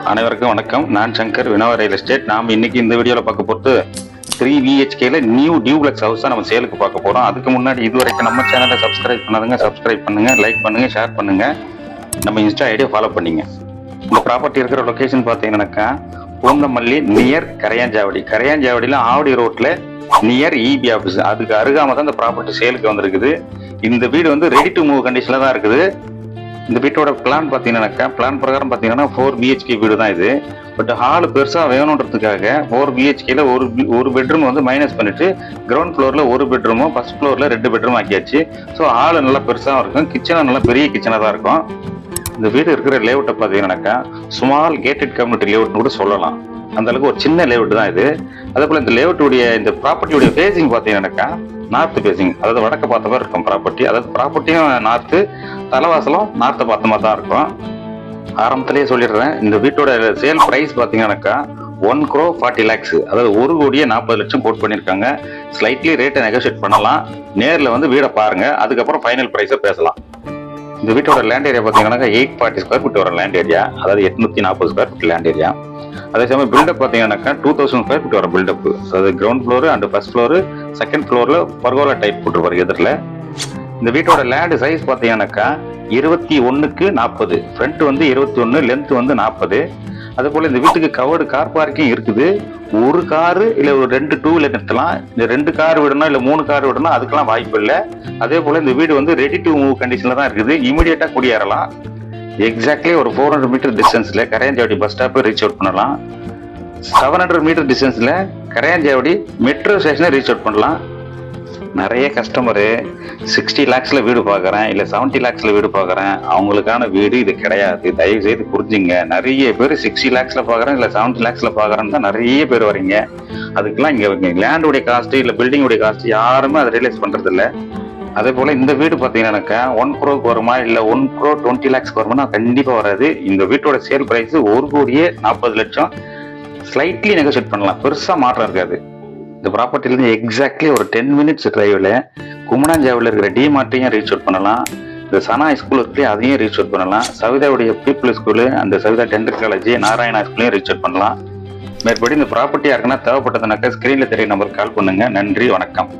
அனைவருக்கும் வணக்கம். நான் சங்கர், வினோவா ரியல் எஸ்டேட். நாம் இன்னைக்கு இந்த வீடியோவில் பார்க்க போகிறது 3 BHKல நியூ டியூப்ளெக்ஸ் ஹவுஸ் தான் நம்ம சேலுக்கு பார்க்க போகிறோம். அதுக்கு முன்னாடி இதுவரைக்கும் நம்ம சேனலை சப்ஸ்கிரைப் பண்ணாதுங்க, சப்ஸ்கிரைப் பண்ணுங்க, லைக் பண்ணுங்க, ஷேர் பண்ணுங்க, நம்ம இன்ஸ்டா ஐடியா ஃபாலோ பண்ணிங்க. இந்த ப்ராப்பர்ட்டி இருக்கிற லொக்கேஷன் பார்த்தீங்கன்னாக்கா பூந்தமல்லி நியர் கரையாஞ்சாவடி. கரையாஞ்சாவடியில் ஆவடி ரோட்டில் நியர் இபி ஆஃபீஸ், அதுக்கு அருகாம தான் இந்த ப்ராப்பர்ட்டி சேலுக்கு வந்திருக்குது. இந்த வீடு வந்து ரெடி டு மூவ் கண்டிஷனில் தான் இருக்குது. இந்த வீட்டோட பிளான் பார்த்தீங்கன்னாக்கா பிளான் பிரகாரம் பார்த்தீங்கன்னா 4 BHK வீடு தான் இது. பட் ஹால் பெருசாக வேணுன்றதுக்காக 4 BHKல ஒரு பெட்ரூம் வந்து மைனஸ் பண்ணிட்டு கிரவுண்ட் ஃப்ளோரில் ஒரு பெட்ரூமும் ஃபர்ஸ்ட் ஃப்ளோரில் 2 பெட்ரூம் ஆக்கியாச்சு. ஸோ ஹால் நல்லா பெருசாக இருக்கும், கிச்சனும் நல்லா பெரிய கிச்சனாக தான் இருக்கும். இந்த வீடு இருக்கிற லேஅவுட்டை பார்த்தீங்கன்னாக்கா ஸ்மால் கேட்டட் கம்யூனிட்டி லேஅவுட்னு கூட சொல்லலாம். அந்த அளவுக்கு ஒரு சின்ன லேஅவுட் தான் இது. அதே போல் இந்த லேஅவுட்டுடைய இந்த ப்ராப்பர்ட்டியுடைய ஃபேஸிங் பார்த்தீங்கன்னாக்கா நார்த் ஃபேஸிங், அதாவது வடக்க பார்த்த மாதிரி இருக்கும் ப்ராப்பர்ட்டி. அதாவது ப்ராப்பர்ட்டியும் நார்த்து, தலைவாசலும் நார்த்தை பார்த்த மாதிரி தான் இருக்கும். ஆரம்பத்திலேயே சொல்லிடுறேன், இந்த வீட்டோட சேல் ப்ரைஸ் பார்த்தீங்கன்னாக்கா 1,40 lakhs, அதாவது 1,40,00,000 கோட் பண்ணியிருக்காங்க. ஸ்லைட்லி ரேட்டை நெகோஷியேட் பண்ணலாம். நேரில் வந்து வீடை பாருங்க, அதுக்கப்புறம் ஃபைனல் ப்ரைஸை பேசலாம். இந்த வீட்டோட லேண்ட் ஏரியா பார்த்தீங்கன்னாக்கா 840 ஸ்கொயர் ஃபீட் வர லேண்ட் ஏரியா, அதாவது 840 ஸ்கொயர் ஃபீட் லேண்ட் ஏரியா. அதே சமயம் பில்டப் பார்த்தீங்கன்னாக்கா 2000 ஸ்கொயர் ஃபீட் வர பில்டப், அதாவது ground floor and first floor, second ஃப்ளோரில் பர்கோலா டைப் போட்டுருப்பாரு எதிரில். இந்த வீட்டோட லேண்ட் சைஸ் பார்த்தீங்கன்னாக்கா 21x40, ஃப்ரண்ட் வந்து 21, லென்த் வந்து 40. அதே போல் இந்த வீட்டுக்கு கவர்டு கார் பார்க்கிங் இருக்குது. ஒரு காரு இல்லை ஒரு 2 டூ வீலர் நிறுத்தலாம். இந்த 2 கார் விடணும் இல்லை 3 கார் விடணும், அதுக்கெல்லாம் வாய்ப்பு இல்லை. அதே போல் இந்த வீடு வந்து ரெடி டு மூவ் கண்டிஷனில் தான் இருக்குது. இமீடியட்டாக குடியேறலாம். எக்ஸாக்ட்லி ஒரு 400 மீட்டர் டிஸ்டன்ஸில் கரையாஞ்சாவடி பஸ் ஸ்டாப்பை ரீச் அவுட் பண்ணலாம். 700 மீட்டர் டிஸ்டன்ஸில் கரையாஞ்சாவடி மெட்ரோ ஸ்டேஷனை ரீச் அவுட் பண்ணலாம். நிறைய கஸ்டமரு 60 lakhsல வீடு பார்க்குறேன், இல்லை 70 lakhsல வீடு பார்க்குறேன், அவங்களுக்கான வீடு இது கிடையாது. தயவு செய்து புரிஞ்சுங்க. நிறைய பேர் 60 lakhsல பார்க்குறேன், இல்லை 70 lakhsல பார்க்குறேன்னு தான் நிறைய பேர் வரீங்க. அதுக்கெல்லாம் இங்கே லேண்டுடைய காஸ்ட்டு இல்லை பில்டிங்குடைய காஸ்ட்டு யாருமே அதை ரியலைஸ் பண்ணுறது இல்லை. அதே போல் இந்த வீடு பார்த்தீங்கன்னாக்கா 1 crore வருமா இல்லை 1,20 lakhs வருமா? கண்டிப்பாக வராது. இந்த வீட்டோட சேல் ப்ரைஸ் 1,40,00,000. ஸ்லைட்லி நெகோஷியேட் பண்ணலாம், பெருசாக மாற்றம் இருக்காது. இந்த ப்ராப்பர்ட்டிலேருந்து எக்ஸாக்ட்லி ஒரு 10 minutes டிரைவில் குமணாஞ்சாவில் இருக்கிற டிமார்ட்டையும் ரீச் அவுட் பண்ணலாம். இந்த சனா ஸ்கூல் இருக்கு, அதையும் ரீச் அவுட் பண்ணலாம். சவிதாவுடைய பீப்புள் ஸ்கூலு, அந்த சவிதா டென்டல் காலேஜ், நாராயணா ஸ்கூலையும் ரீச் அவுட் பண்ணலாம். மேற்படி இந்த ப்ராப்பர்ட்டி யாருக்குன்னா தேவைப்பட்டதுனாக்கா ஸ்க்ரீனில் தெரிய நம்பருக்கு கால் பண்ணுங்க. நன்றி, வணக்கம்.